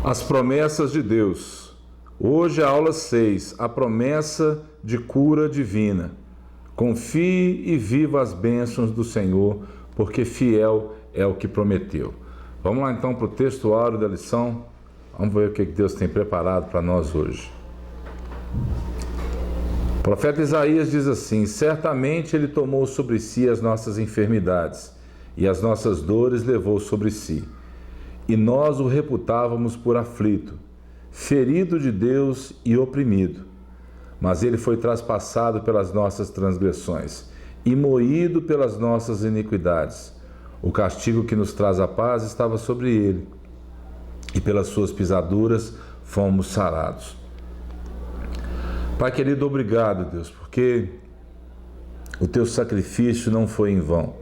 As promessas de Deus. Hoje a aula 6, a promessa de cura divina. Confie e viva as bênçãos do Senhor, porque fiel é o que prometeu. Vamos lá então para o texto áureo da lição. Vamos ver o que Deus tem preparado para nós hoje. O profeta Isaías diz assim: certamente ele tomou sobre si as nossas enfermidades e as nossas dores levou sobre si. E nós o reputávamos por aflito, ferido de Deus e oprimido. Mas ele foi traspassado pelas nossas transgressões e moído pelas nossas iniquidades. O castigo que nos traz a paz estava sobre ele, e pelas suas pisaduras fomos sarados. Pai querido, obrigado, Deus, porque o teu sacrifício não foi em vão.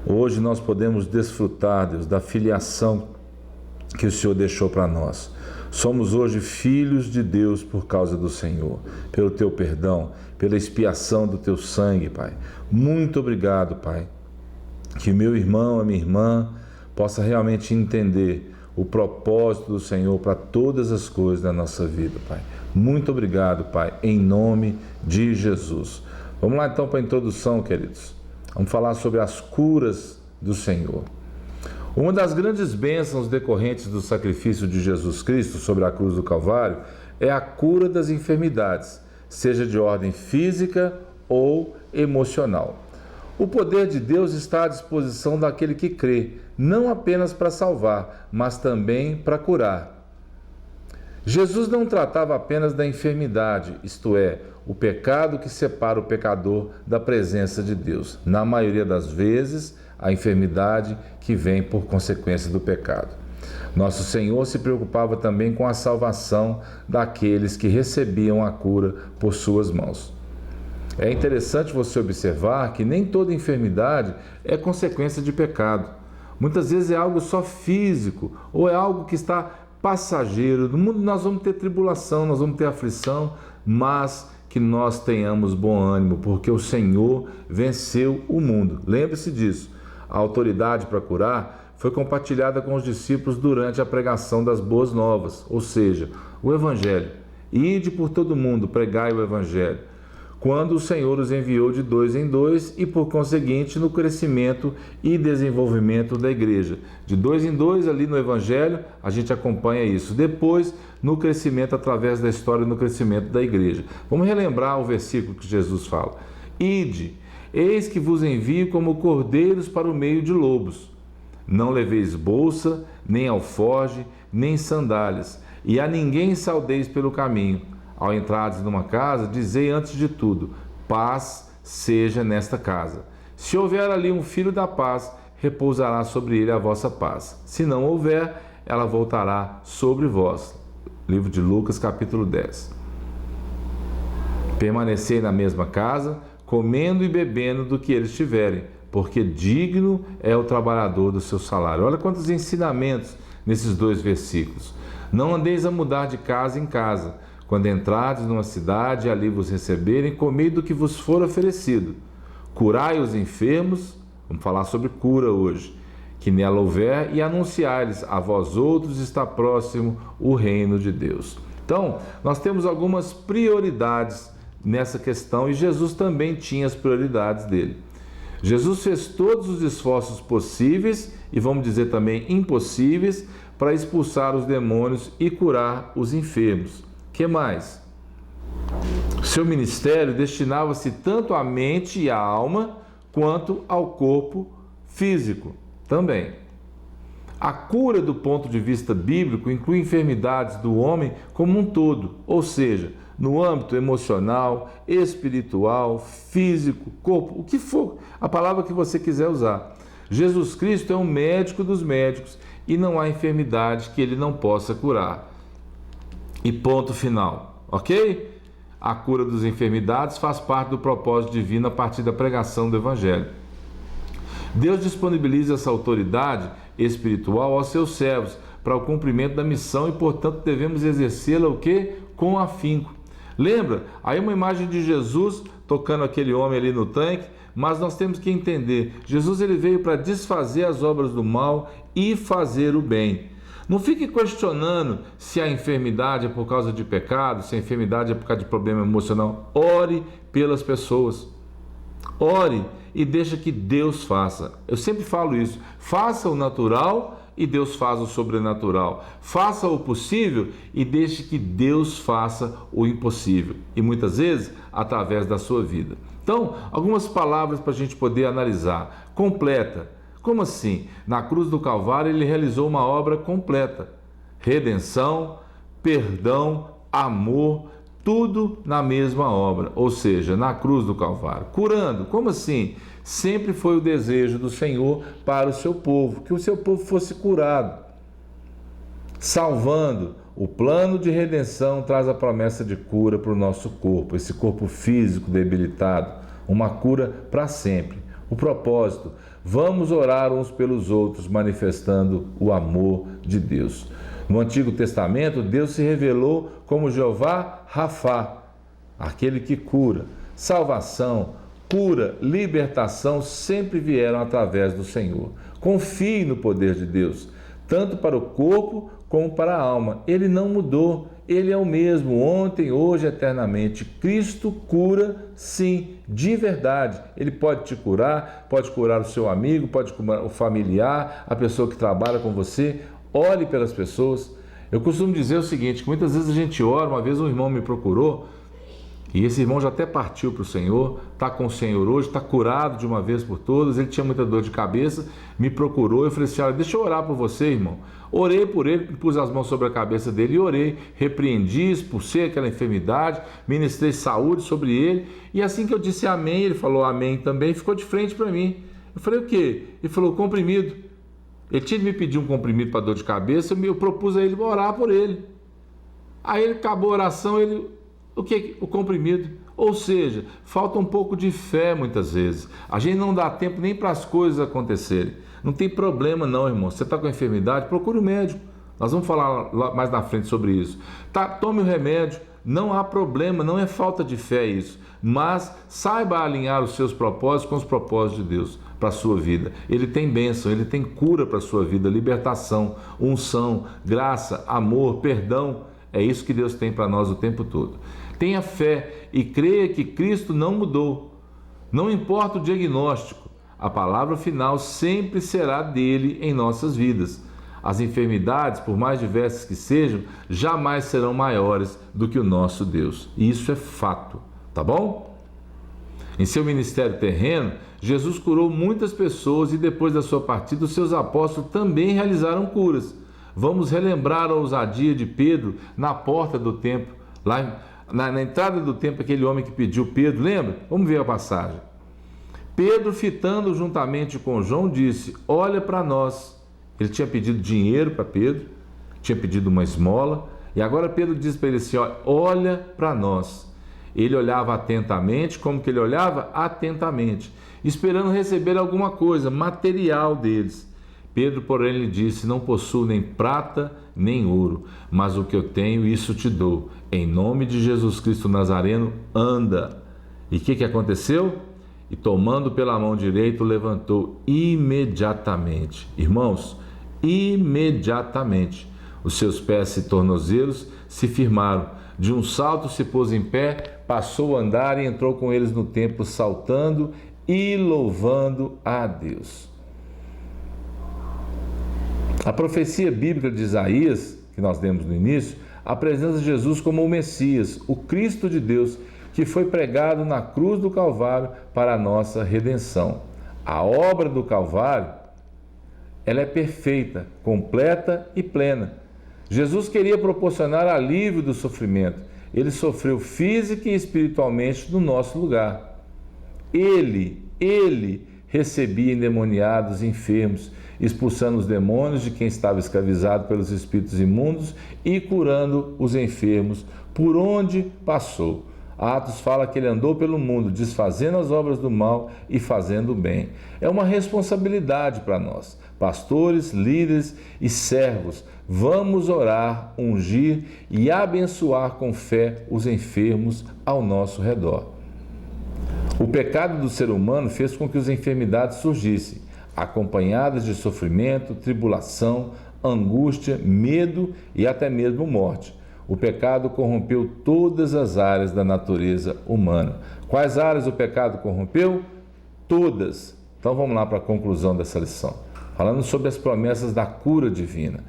Hoje nós podemos desfrutar, Deus, da filiação que o Senhor deixou para nós. Somos hoje filhos de Deus por causa do Senhor, pelo teu perdão, pela expiação do teu sangue, Pai. Muito obrigado, Pai. Que meu irmão, a minha irmã, possa realmente entender o propósito do Senhor para todas as coisas da nossa vida, Pai. Muito obrigado, Pai, em nome de Jesus. Vamos lá então para a introdução, queridos. Vamos falar sobre as curas do Senhor. Uma das grandes bênçãos decorrentes do sacrifício de Jesus Cristo sobre a cruz do Calvário é a cura das enfermidades, seja de ordem física ou emocional. O poder de Deus está à disposição daquele que crê, não apenas para salvar, mas também para curar. Jesus não tratava apenas da enfermidade, isto é, o pecado que separa o pecador da presença de Deus. Na maioria das vezes, a enfermidade que vem por consequência do pecado. Nosso Senhor se preocupava também com a salvação daqueles que recebiam a cura por suas mãos. É interessante você observar que nem toda enfermidade é consequência de pecado. Muitas vezes é algo só físico ou é algo que está passageiro. No mundo nós vamos ter tribulação, nós vamos ter aflição, mas que nós tenhamos bom ânimo, porque o Senhor venceu o mundo. Lembre-se disso. A autoridade para curar foi compartilhada com os discípulos durante a pregação das boas novas, ou seja, o Evangelho. Ide por todo mundo, pregai o Evangelho. Quando o Senhor os enviou de 2 em 2 e, por conseguinte, no crescimento e desenvolvimento da igreja. De 2 em 2, ali no Evangelho, a gente acompanha isso. Depois, no crescimento através da história, no crescimento da igreja. Vamos relembrar o versículo que Jesus fala. Ide, eis que vos envio como cordeiros para o meio de lobos. Não leveis bolsa, nem alforge, nem sandálias, e a ninguém saudeis pelo caminho. Ao entrardes numa casa, dizei antes de tudo, paz seja nesta casa. Se houver ali um filho da paz, repousará sobre ele a vossa paz. Se não houver, ela voltará sobre vós. Livro de Lucas, capítulo 10. Permanecei na mesma casa, comendo e bebendo do que eles tiverem, porque digno é o trabalhador do seu salário. Olha quantos ensinamentos nesses 2 versículos. Não andeis a mudar de casa em casa. Quando entrardes numa cidade e ali vos receberem, comei do que vos for oferecido. Curai os enfermos, vamos falar sobre cura hoje, que nela houver, e anunciai-lhes, a vós outros está próximo o reino de Deus. Então, nós temos algumas prioridades nessa questão e Jesus também tinha as prioridades dele. Jesus fez todos os esforços possíveis e vamos dizer também impossíveis para expulsar os demônios e curar os enfermos. Que mais? Seu ministério destinava-se tanto à mente e à alma, quanto ao corpo físico também. A cura do ponto de vista bíblico inclui enfermidades do homem como um todo, ou seja, no âmbito emocional, espiritual, físico, corpo, o que for, a palavra que você quiser usar. Jesus Cristo é o médico dos médicos e não há enfermidade que ele não possa curar. E ponto final, ok? A cura das enfermidades faz parte do propósito divino a partir da pregação do Evangelho. Deus disponibiliza essa autoridade espiritual aos seus servos para o cumprimento da missão e, portanto, devemos exercê-la o quê? Com afinco. Lembra? Aí uma imagem de Jesus tocando aquele homem ali no tanque, mas nós temos que entender, Jesus ele veio para desfazer as obras do mal e fazer o bem. Não fique questionando se a enfermidade é por causa de pecado, se a enfermidade é por causa de problema emocional. Ore pelas pessoas. Ore e deixa que Deus faça. Eu sempre falo isso. Faça o natural e Deus faz o sobrenatural. Faça o possível e deixe que Deus faça o impossível. E muitas vezes, através da sua vida. Então, algumas palavras para a gente poder analisar. Completa. Como assim? Na cruz do Calvário ele realizou uma obra completa. Redenção, perdão, amor, tudo na mesma obra. Ou seja, na cruz do Calvário. Curando. Como assim? Sempre foi o desejo do Senhor para o seu povo, que o seu povo fosse curado. Salvando. O plano de redenção traz a promessa de cura para o nosso corpo, esse corpo físico debilitado, uma cura para sempre. O propósito, vamos orar uns pelos outros, manifestando o amor de Deus. No Antigo Testamento, Deus se revelou como Jeová Rafá, aquele que cura. Salvação, cura, libertação sempre vieram através do Senhor. Confie no poder de Deus, tanto para o corpo como para a alma. Ele não mudou, ele é o mesmo, ontem, hoje, eternamente. Cristo cura, sim, de verdade. Ele pode te curar, pode curar o seu amigo, pode curar o familiar, a pessoa que trabalha com você. Ore pelas pessoas. Eu costumo dizer o seguinte, que muitas vezes a gente ora, uma vez um irmão me procurou, e esse irmão já até partiu para o Senhor, está com o Senhor hoje, está curado de uma vez por todas, ele tinha muita dor de cabeça, me procurou, eu falei assim, olha, deixa eu orar por você, irmão. Orei por ele, pus as mãos sobre a cabeça dele e orei, repreendi, expulsei aquela enfermidade, ministrei saúde sobre ele, e assim que eu disse amém, ele falou amém também, ficou de frente para mim. Eu falei, o quê? Ele falou, comprimido. Ele tinha de me pedir um comprimido para dor de cabeça, eu propus a ele orar por ele. Aí ele acabou a oração, o que? O comprimido. Ou seja, falta um pouco de fé muitas vezes. A gente não dá tempo nem para as coisas acontecerem. Não tem problema não, irmão. Você está com enfermidade, procure o médico. Nós vamos falar mais na frente sobre isso. Tá, tome o remédio. Não há problema, não é falta de fé isso. Mas saiba alinhar os seus propósitos com os propósitos de Deus para a sua vida. Ele tem bênção, ele tem cura para a sua vida, libertação, unção, graça, amor, perdão. É isso que Deus tem para nós o tempo todo. Tenha fé e creia que Cristo não mudou. Não importa o diagnóstico, a palavra final sempre será dele em nossas vidas. As enfermidades, por mais diversas que sejam, jamais serão maiores do que o nosso Deus. E isso é fato, tá bom? Em seu ministério terreno, Jesus curou muitas pessoas e depois da sua partida, os seus apóstolos também realizaram curas. Vamos relembrar a ousadia de Pedro na porta do templo, lá na entrada do templo, aquele homem que pediu Pedro, lembra? Vamos ver a passagem. Pedro, fitando juntamente com João, disse, olha para nós. Ele tinha pedido dinheiro para Pedro, tinha pedido uma esmola, e agora Pedro diz para ele assim, olha para nós. Ele olhava atentamente, como que ele olhava? Atentamente, esperando receber alguma coisa material deles. Pedro, porém, lhe disse, não possuo nem prata, nem ouro, mas o que eu tenho, isso te dou. Em nome de Jesus Cristo Nazareno, anda. E o que aconteceu? E tomando pela mão direita, o levantou imediatamente. Irmãos, imediatamente. Os seus pés e tornozelos se firmaram. De um salto se pôs em pé, passou a andar e entrou com eles no templo, saltando e louvando a Deus. A profecia bíblica de Isaías, que nós demos no início, apresenta Jesus como o Messias, o Cristo de Deus, que foi pregado na cruz do Calvário para a nossa redenção. A obra do Calvário, ela é perfeita, completa e plena. Jesus queria proporcionar alívio do sofrimento. Ele sofreu física e espiritualmente no nosso lugar. Ele recebia endemoniados, enfermos, expulsando os demônios de quem estava escravizado pelos espíritos imundos e curando os enfermos por onde passou. Atos fala que ele andou pelo mundo, desfazendo as obras do mal e fazendo o bem. É uma responsabilidade para nós, pastores, líderes e servos. Vamos orar, ungir e abençoar com fé os enfermos ao nosso redor. O pecado do ser humano fez com que as enfermidades surgissem, acompanhadas de sofrimento, tribulação, angústia, medo e até mesmo morte. O pecado corrompeu todas as áreas da natureza humana. Quais áreas o pecado corrompeu? Todas. Então vamos lá para a conclusão dessa lição. Falando sobre as promessas da cura divina.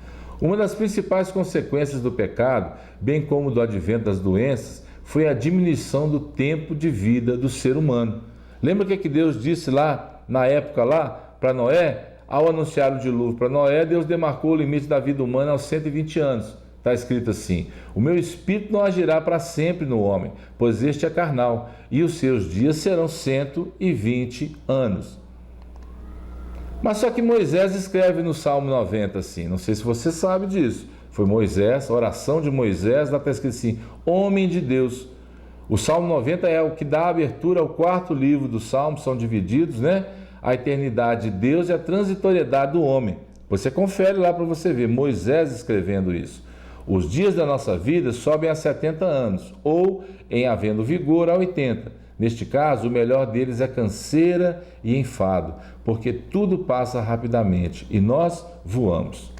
Uma das principais consequências do pecado, bem como do advento das doenças, foi a diminuição do tempo de vida do ser humano. Lembra o que Deus disse lá, na época lá, para Noé? Ao anunciar o dilúvio para Noé, Deus demarcou o limite da vida humana aos 120 anos. Está escrito assim: o meu espírito não agirá para sempre no homem, pois este é carnal, e os seus dias serão 120 anos. Mas só que Moisés escreve no Salmo 90 assim, não sei se você sabe disso, foi Moisés, a oração de Moisés, lá está escrito assim: homem de Deus. O Salmo 90 é o que dá abertura ao quarto livro do Salmo, são divididos, né? A eternidade de Deus e a transitoriedade do homem. Você confere lá para você ver, Moisés escrevendo isso. Os dias da nossa vida sobem a 70 anos, ou, em havendo vigor, a 80. Neste caso, o melhor deles é canseira e enfado, porque tudo passa rapidamente e nós voamos.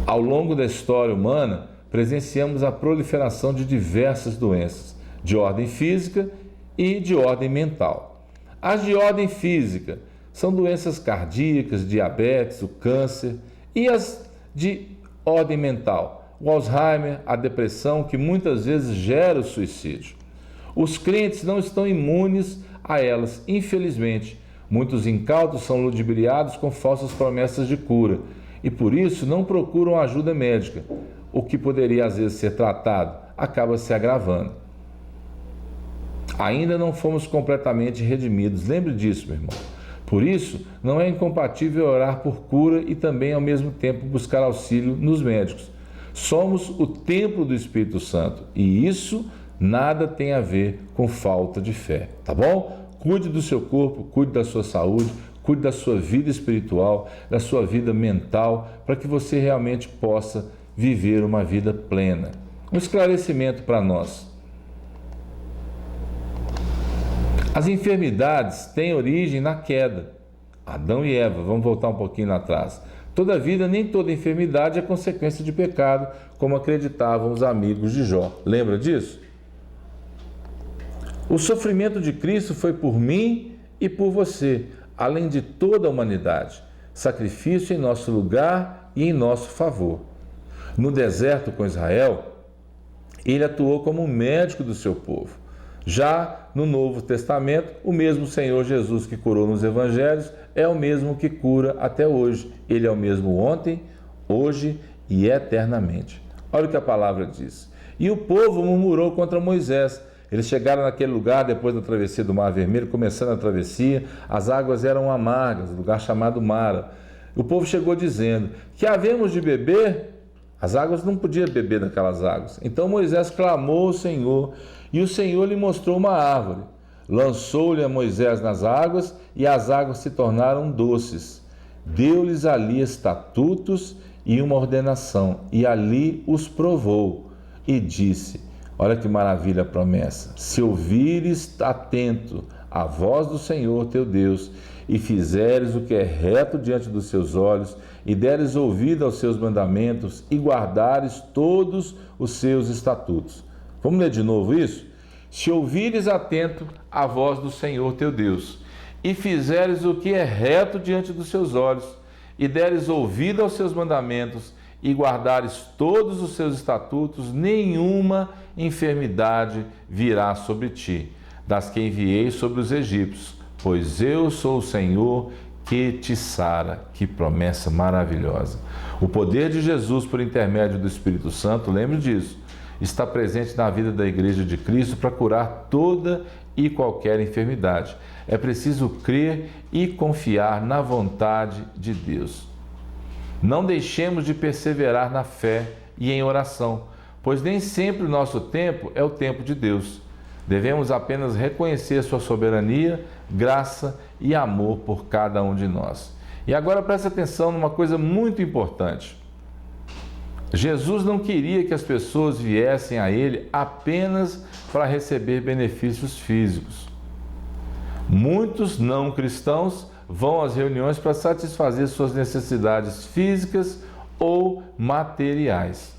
Ao longo da história humana, presenciamos a proliferação de diversas doenças, de ordem física e de ordem mental. As de ordem física são doenças cardíacas, diabetes, o câncer, e as de ordem mental, o Alzheimer, a depressão, que muitas vezes gera o suicídio. Os crentes não estão imunes a elas, infelizmente. Muitos incautos são ludibriados com falsas promessas de cura e por isso não procuram ajuda médica. O que poderia às vezes ser tratado acaba se agravando. Ainda não fomos completamente redimidos, lembre disso, meu irmão. Por isso, não é incompatível orar por cura e também, ao mesmo tempo, buscar auxílio nos médicos. Somos o templo do Espírito Santo e isso nada tem a ver com falta de fé, tá bom? Cuide do seu corpo, cuide da sua saúde, cuide da sua vida espiritual, da sua vida mental, para que você realmente possa viver uma vida plena. Um esclarecimento para nós. As enfermidades têm origem na queda. Adão e Eva, vamos voltar um pouquinho lá atrás. Todavia, nem toda enfermidade é consequência de pecado, como acreditavam os amigos de Jó. Lembra disso? O sofrimento de Cristo foi por mim e por você, além de toda a humanidade. Sacrifício em nosso lugar e em nosso favor. No deserto com Israel, ele atuou como médico do seu povo. Já no Novo Testamento, o mesmo Senhor Jesus que curou nos Evangelhos é o mesmo que cura até hoje. Ele é o mesmo ontem, hoje e eternamente. Olha o que a palavra diz. E o povo murmurou contra Moisés. Eles chegaram naquele lugar depois da travessia do Mar Vermelho, começando a travessia, as águas eram amargas, lugar chamado Mara. O povo chegou dizendo: que havemos de beber? As águas não podiam beber daquelas águas. Então Moisés clamou ao Senhor, e o Senhor lhe mostrou uma árvore. Lançou-lhe a Moisés nas águas, e as águas se tornaram doces. Deu-lhes ali estatutos e uma ordenação, e ali os provou, e disse: olha que maravilha a promessa, se ouvires atento a voz do Senhor teu Deus, e fizeres o que é reto diante dos seus olhos, e deres ouvido aos seus mandamentos, e guardares todos os seus estatutos. Vamos ler de novo isso? Se ouvires atento a voz do Senhor teu Deus, e fizeres o que é reto diante dos seus olhos, e deres ouvido aos seus mandamentos, e guardares todos os seus estatutos, nenhuma enfermidade virá sobre ti, das que enviei sobre os egípcios, pois eu sou o Senhor que te sara. Que promessa maravilhosa! O poder de Jesus por intermédio do Espírito Santo, lembre disso, está presente na vida da Igreja de Cristo para curar toda e qualquer enfermidade. É preciso crer e confiar na vontade de Deus. Não deixemos de perseverar na fé e em oração, pois nem sempre o nosso tempo é o tempo de Deus. Devemos apenas reconhecer sua soberania, graça e amor por cada um de nós. E agora preste atenção numa coisa muito importante. Jesus não queria que as pessoas viessem a Ele apenas para receber benefícios físicos. Muitos não cristãos vão às reuniões para satisfazer suas necessidades físicas ou materiais.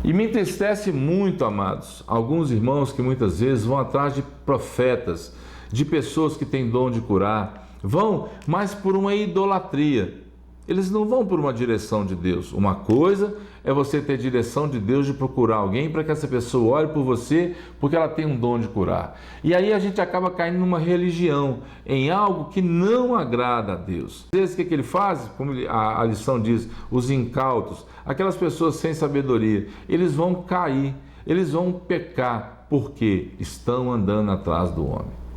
E me entristece muito, amados, alguns irmãos que muitas vezes vão atrás de profetas, de pessoas que têm dom de curar, vão, mas por uma idolatria. Eles não vão por uma direção de Deus. Uma coisa é você ter direção de Deus de procurar alguém para que essa pessoa ore por você porque ela tem um dom de curar. E aí a gente acaba caindo numa religião, em algo que não agrada a Deus. Às vezes o que ele faz? Como a lição diz, os incautos, aquelas pessoas sem sabedoria, eles vão cair, eles vão pecar porque estão andando atrás do homem.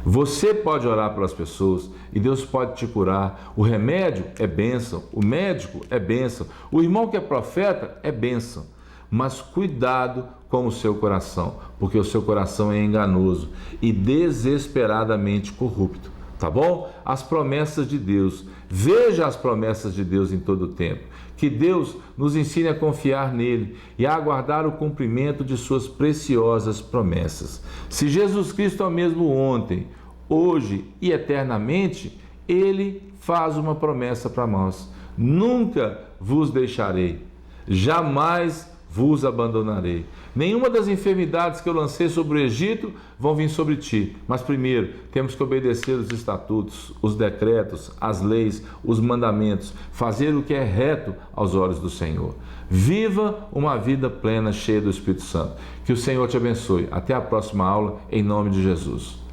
Você pode orar pelas pessoas e Deus pode te curar. O remédio é bênção, o médico é bênção, o irmão que é profeta é bênção. Mas cuidado com o seu coração, porque o seu coração é enganoso e desesperadamente corrupto, tá bom? As promessas de Deus, veja as promessas de Deus em todo o tempo. Que Deus nos ensine a confiar nele e a aguardar o cumprimento de suas preciosas promessas. Se Jesus Cristo é o mesmo ontem, hoje e eternamente, ele faz uma promessa para nós: nunca vos deixarei, jamais vos abandonarei. Nenhuma das enfermidades que eu lancei sobre o Egito vão vir sobre ti. Mas primeiro, temos que obedecer os estatutos, os decretos, as leis, os mandamentos, fazer o que é reto aos olhos do Senhor. Viva uma vida plena, cheia do Espírito Santo. Que o Senhor te abençoe. Até a próxima aula, em nome de Jesus.